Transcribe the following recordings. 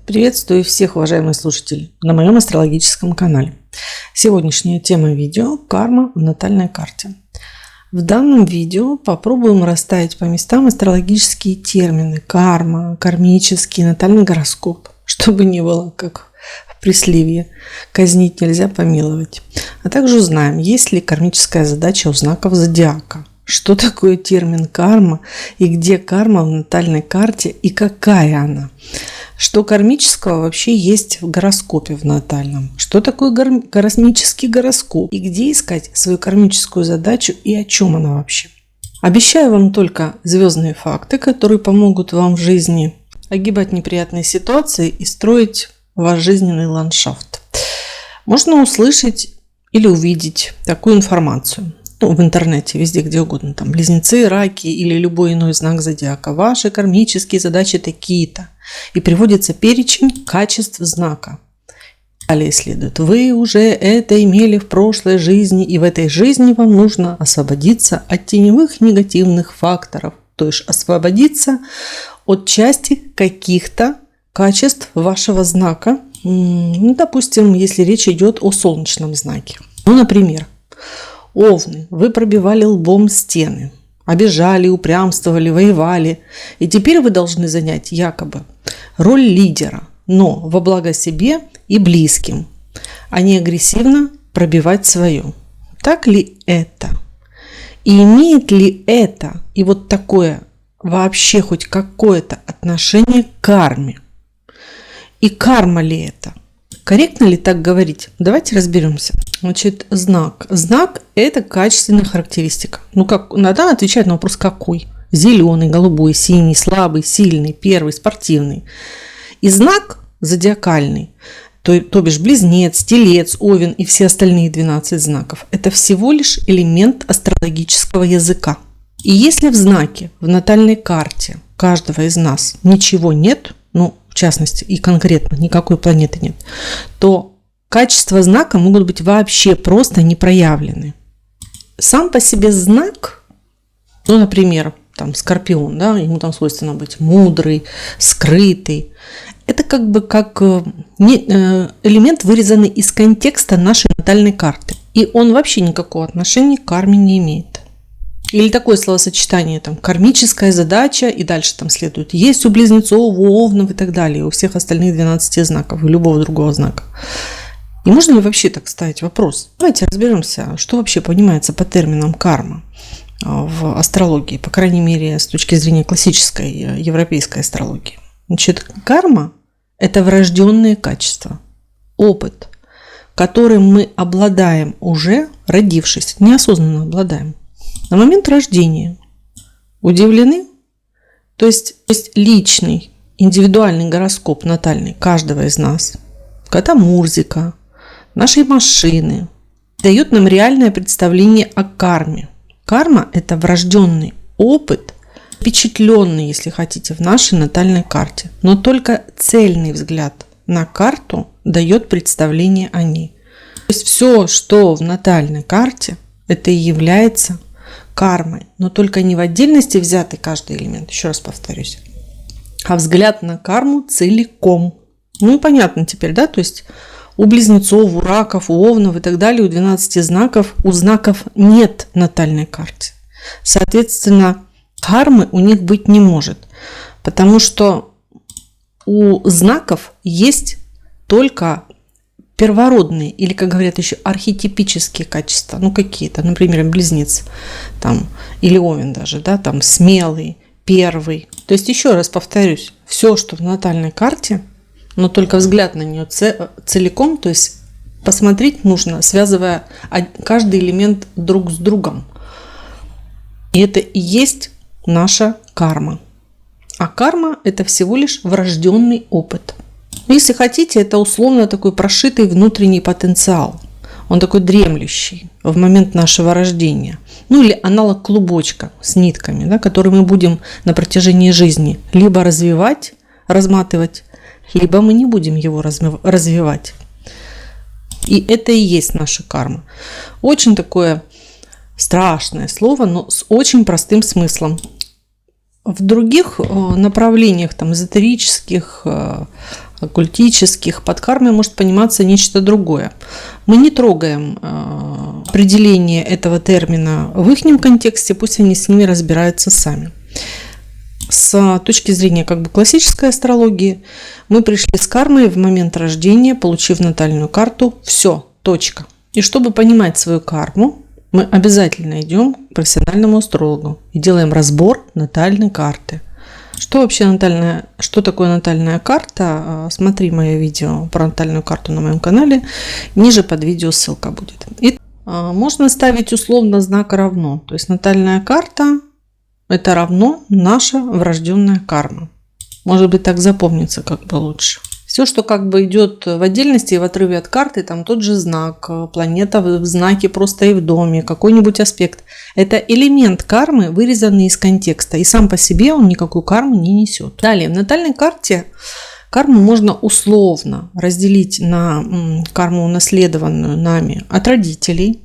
Приветствую всех, уважаемые слушатели, на моем астрологическом канале. Сегодняшняя тема видео – карма в натальной карте. В данном видео попробуем расставить по местам астрологические термины: карма, кармический, натальный гороскоп, чтобы не было как в прислівье «казнить нельзя, помиловать». А также узнаем, есть ли кармическая задача у знаков зодиака, что такое термин карма и где карма в натальной карте и какая она. Что кармического вообще есть в гороскопе в натальном? Что такое кармический гороскоп? И где искать свою кармическую задачу и о чем она вообще? Обещаю вам только звездные факты, которые помогут вам в жизни огибать неприятные ситуации и строить ваш жизненный ландшафт. Можно услышать или увидеть такую информацию. В интернете, везде, где угодно. Там близнецы, раки или любой иной знак зодиака. Ваши кармические задачи такие-то. И приводится перечень качеств знака. Далее следует: вы уже это имели в прошлой жизни, и в этой жизни вам нужно освободиться от теневых негативных факторов. То есть освободиться от части каких-то качеств вашего знака. Допустим, если речь идет о солнечном знаке. Например, Овны, вы пробивали лбом стены, обижали, упрямствовали, воевали. И теперь вы должны занять якобы роль лидера, но во благо себе и близким, а не агрессивно пробивать свое. Так ли это? И имеет ли это и вот такое вообще хоть какое-то отношение к карме? И карма ли это? Корректно ли так говорить? Давайте разберемся. Значит, знак. Знак – это качественная характеристика. Надо отвечать на вопрос какой. Зеленый, голубой, синий, слабый, сильный, первый, спортивный. И знак зодиакальный, то бишь близнец, телец, овен и все остальные 12 знаков – это всего лишь элемент астрологического языка. И если в знаке, в натальной карте каждого из нас ничего нет, в частности и конкретно никакой планеты нет, то качества знака могут быть вообще просто не проявлены. Сам по себе знак, например, Скорпион, ему свойственно быть мудрый, скрытый. Это как элемент, вырезанный из контекста нашей натальной карты. И он вообще никакого отношения к карме не имеет. Или такое словосочетание, кармическая задача, и дальше следует есть у близнецов, у овнов и так далее, у всех остальных 12 знаков, и любого другого знака. И можно ли вообще так ставить вопрос? Давайте разберемся, что вообще понимается по терминам карма в астрологии, по крайней мере, с точки зрения классической европейской астрологии. Значит, карма – это врожденные качества, опыт, которым мы обладаем уже родившись, неосознанно обладаем. На момент рождения. Удивлены? То есть личный, индивидуальный гороскоп натальный каждого из нас, кота Мурзика, нашей машины, дает нам реальное представление о карме. Карма – это врожденный опыт, впечатленный, если хотите, в нашей натальной карте. Но только цельный взгляд на карту дает представление о ней. То есть все, что в натальной карте, это и является кармой, но только не в отдельности взятый каждый элемент, еще раз повторюсь, а взгляд на карму целиком. Понятно теперь, то есть у близнецов, у раков, у овнов и так далее, у 12 знаков, у знаков нет натальной карты. Соответственно, кармы у них быть не может, потому что у знаков есть только первородные или, как говорят еще, архетипические качества, какие-то, например, близнец, или овен даже, смелый, первый. То есть, еще раз повторюсь, все, что в натальной карте, но только взгляд на нее целиком, то есть посмотреть нужно, связывая каждый элемент друг с другом. И это и есть наша карма. А карма – это всего лишь врожденный опыт. Если хотите, это условно такой прошитый внутренний потенциал. Он такой дремлющий в момент нашего рождения. Или аналог клубочка с нитками, который мы будем на протяжении жизни либо развивать, разматывать, либо мы не будем его развивать. И это и есть наша карма. Очень такое страшное слово, но с очень простым смыслом. В других направлениях, эзотерических, оккультических. Под кармой может пониматься нечто другое. Мы не трогаем определение этого термина в их контексте, пусть они с ними разбираются сами. С точки зрения классической астрологии, мы пришли с кармой в момент рождения, получив натальную карту. Все, точка. И чтобы понимать свою карму, мы обязательно идем к профессиональному астрологу и делаем разбор натальной карты. Что такое натальная карта? Смотри мое видео про натальную карту на моем канале. Ниже под видео ссылка будет. И можно ставить условно знак равно. То есть натальная карта – это равно наша врожденная карма. Может быть, так запомнится лучше. Все, что идет в отдельности и в отрыве от карты, там тот же знак, планета в знаке просто и в доме, какой-нибудь аспект. Это элемент кармы, вырезанный из контекста. И сам по себе он никакую карму не несет. Далее, в натальной карте карму можно условно разделить на карму, унаследованную нами от родителей,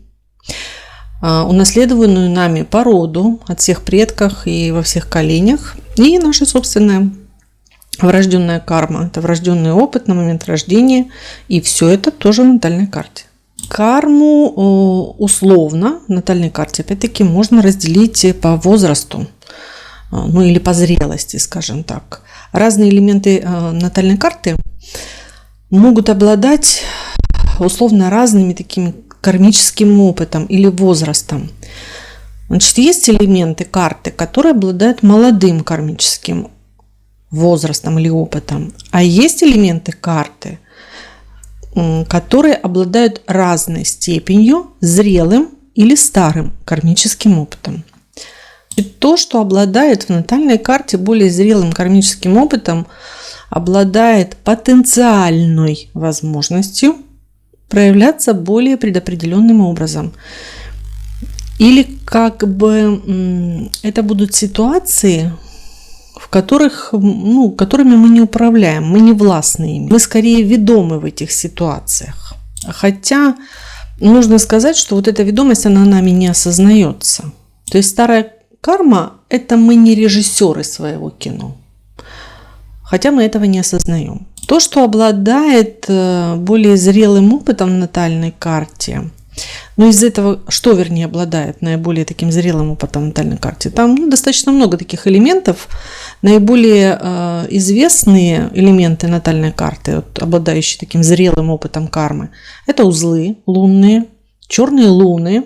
унаследованную нами по роду, от всех предков и во всех коленях, и наша собственная врожденная карма. Это врожденный опыт на момент рождения, и все это тоже в натальной карте. Карму условно в натальной карте, опять-таки, можно разделить по возрасту, или по зрелости, скажем так. Разные элементы натальной карты могут обладать условно разными такими кармическим опытом или возрастом. Значит, есть элементы карты, которые обладают молодым кармическим возрастом или опытом, а есть элементы карты, которые обладают разной степенью зрелым или старым кармическим опытом. И то, что обладает в натальной карте более зрелым кармическим опытом, обладает потенциальной возможностью проявляться более предопределенным образом. Или это будут ситуации, в которыми мы не управляем, мы не властны ими. Мы скорее ведомы в этих ситуациях. Хотя нужно сказать, что эта ведомость, она нами не осознается. То есть старая карма – это мы не режиссеры своего кино. Хотя мы этого не осознаем. То, что обладает более зрелым опытом в натальной карте, из этого, обладает наиболее таким зрелым опытом в натальной карте, там достаточно много таких элементов. Наиболее известные элементы натальной карты, обладающие таким зрелым опытом кармы, это узлы лунные, черные луны.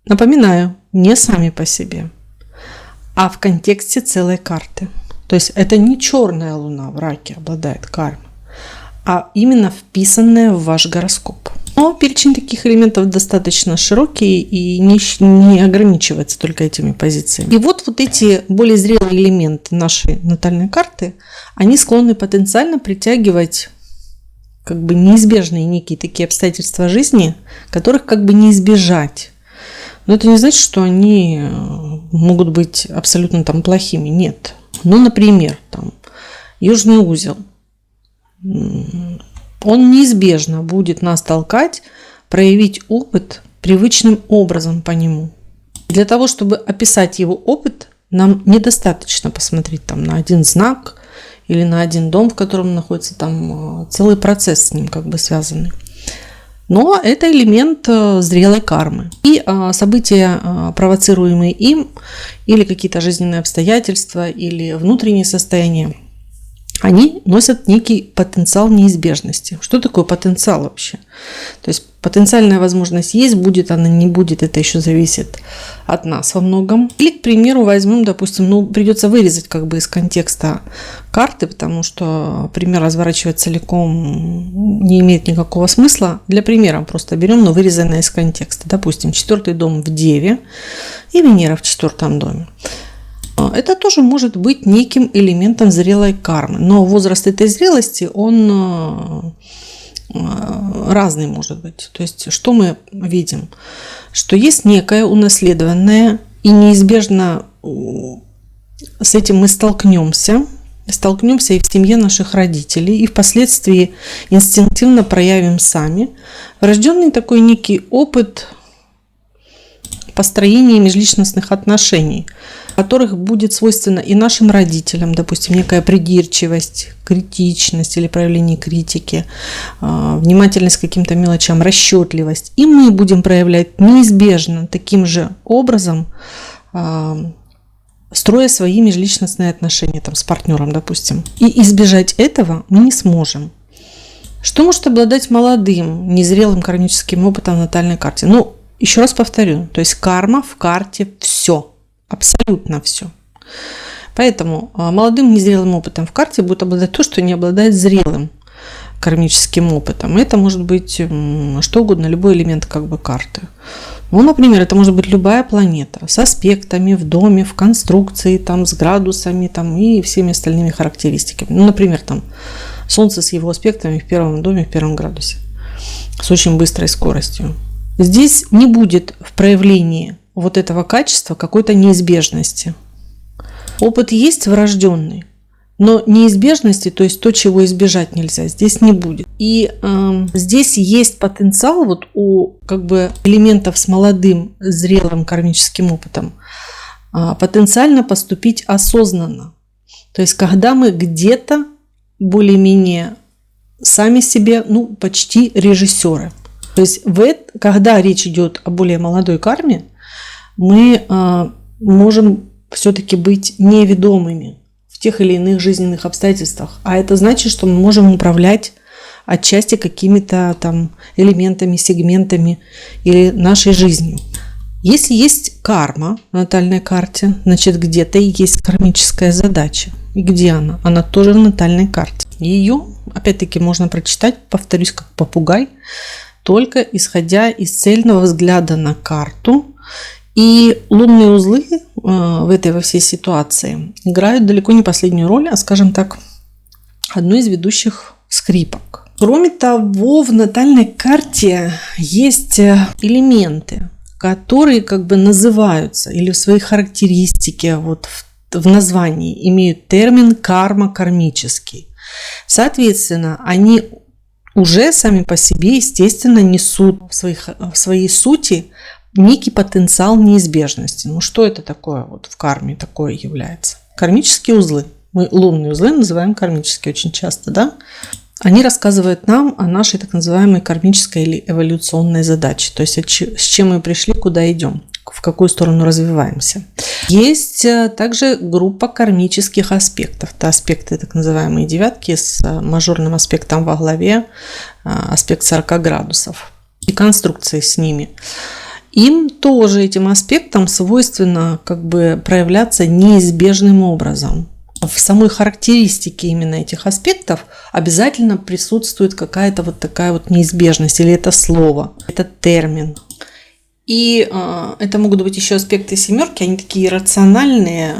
Напоминаю, не сами по себе, а в контексте целой карты. То есть это не черная луна в раке обладает кармой, а именно вписанная в ваш гороскоп. Но перечень таких элементов достаточно широкий и не ограничивается только этими позициями. И эти более зрелые элементы нашей натальной карты, они склонны потенциально притягивать неизбежные некие такие обстоятельства жизни, которых не избежать. Но это не значит, что они могут быть абсолютно плохими. Нет. Например, южный узел. Он неизбежно будет нас толкать проявить опыт привычным образом по нему. Для того, чтобы описать его опыт, нам недостаточно посмотреть на один знак или на один дом, в котором находится целый процесс с ним связанный. Но это элемент зрелой кармы. И события, провоцируемые им, или какие-то жизненные обстоятельства, или внутренние состояния, они носят некий потенциал неизбежности. Что такое потенциал вообще? То есть потенциальная возможность есть, будет она, не будет, это еще зависит от нас во многом. Или, к примеру, возьмем, допустим, придется вырезать из контекста карты, потому что пример разворачивать целиком не имеет никакого смысла. Для примера просто берем, но вырезанное из контекста. Допустим, 4-й дом в Деве и Венера в 4-м доме. Это тоже может быть неким элементом зрелой кармы. Но возраст этой зрелости, он разный может быть. То есть, что мы видим? Что есть некое унаследованное, и неизбежно с этим мы столкнемся и в семье наших родителей, и впоследствии инстинктивно проявим сами врожденный такой некий опыт построения межличностных отношений, которых будет свойственно и нашим родителям, допустим, некая придирчивость, критичность или проявление критики, внимательность к каким-то мелочам, расчетливость. И мы будем проявлять неизбежно таким же образом, строя свои межличностные отношения с партнером, допустим. И избежать этого мы не сможем. Что может обладать молодым, незрелым кармическим опытом в натальной карте? Еще раз повторю, то есть карма в карте все, абсолютно все. Поэтому молодым незрелым опытом в карте будет обладать то, что не обладает зрелым кармическим опытом. Это может быть что угодно, любой элемент карты. Например, это может быть любая планета с аспектами в доме, в конструкции, с градусами и всеми остальными характеристиками. Например, Солнце с его аспектами в первом доме, в первом градусе, с очень быстрой скоростью. Здесь не будет в проявлении вот этого качества какой-то неизбежности. Опыт есть врожденный, но неизбежности, то есть то, чего избежать нельзя, здесь не будет. И здесь есть потенциал у элементов с молодым, зрелым кармическим опытом потенциально поступить осознанно. То есть когда мы где-то более-менее сами себе, почти режиссеры. То есть когда речь идет о более молодой карме, мы можем все-таки быть неведомыми в тех или иных жизненных обстоятельствах. А это значит, что мы можем управлять отчасти какими-то элементами, сегментами или нашей жизнью. Если есть карма в натальной карте, значит где-то и есть кармическая задача. И где она? Она тоже в натальной карте. Ее, опять-таки, можно прочитать, повторюсь, как попугай, только исходя из цельного взгляда на карту. И лунные узлы во всей ситуации играют далеко не последнюю роль, а, скажем так, одну из ведущих скрипок. Кроме того, в натальной карте есть элементы, которые называются или в своей характеристике, в названии имеют термин карма кармический. Соответственно, они уже сами по себе, естественно, несут в своей сути некий потенциал неизбежности. Что это такое в карме такое является? Кармические узлы. Мы лунные узлы называем кармические очень часто, да? Они рассказывают нам о нашей так называемой кармической или эволюционной задаче. То есть с чем мы пришли, куда идем, в какую сторону развиваемся. Есть также группа кармических аспектов. Это аспекты так называемые девятки с мажорным аспектом во главе, аспект 40 градусов и конструкции с ними. Им тоже, этим аспектам, свойственно проявляться неизбежным образом. В самой характеристике именно этих аспектов обязательно присутствует какая-то такая неизбежность, или это слово, это термин. И это могут быть еще аспекты семерки, они такие рациональные,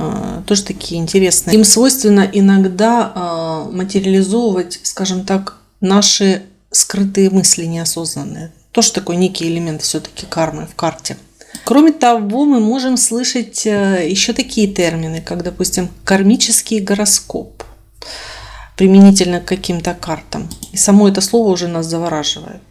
тоже такие интересные. Им свойственно иногда материализовывать, скажем так, наши скрытые мысли неосознанные. Тоже такой некий элемент все-таки кармы в карте. Кроме того, мы можем слышать еще такие термины, как, допустим, кармический гороскоп, применительно к каким-то картам. И само это слово уже нас завораживает.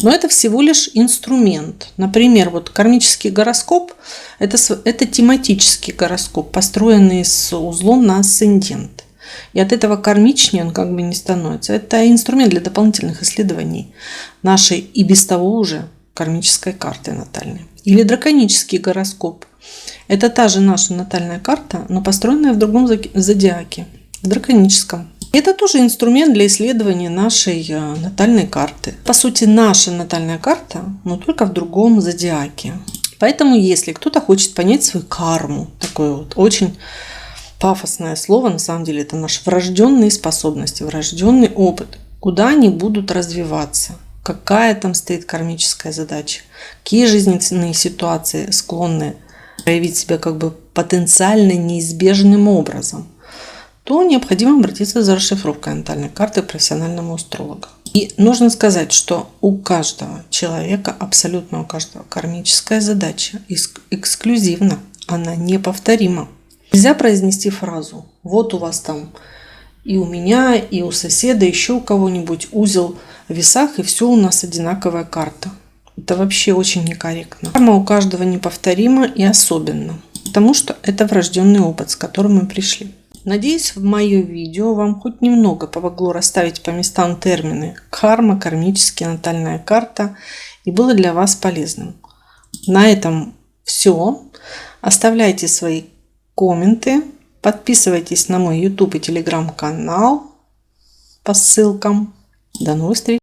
Но это всего лишь инструмент. Например, кармический гороскоп – это тематический гороскоп, построенный с узлом на асцендент. И от этого кармичнее он не становится. Это инструмент для дополнительных исследований нашей и без того уже кармической карты натальной. Или драконический гороскоп. Это та же наша натальная карта, но построенная в другом зодиаке, в драконическом. Это тоже инструмент для исследования нашей натальной карты. По сути, наша натальная карта, но только в другом зодиаке. Поэтому, если кто-то хочет понять свою карму, такое очень пафосное слово, на самом деле это наши врожденные способности, врожденный опыт, куда они будут развиваться, какая там стоит кармическая задача, какие жизненные ситуации склонны проявить себя потенциально неизбежным образом, то необходимо обратиться за расшифровкой натальной карты к профессиональному астрологу. И нужно сказать, что у каждого человека, абсолютно у каждого, кармическая задача эксклюзивна, она неповторима. Нельзя произнести фразу «вот у вас и у меня, и у соседа, еще у кого-нибудь узел в весах, и все у нас одинаковая карта». Это вообще очень некорректно. Карма у каждого неповторима и особенна. потому что это врожденный опыт, с которым мы пришли. Надеюсь, в мое видео вам хоть немного помогло расставить по местам термины карма, кармически, натальная карта и было для вас полезным. На этом все. Оставляйте свои комменты, подписывайтесь на мой YouTube и Telegram канал по ссылкам. До новых встреч!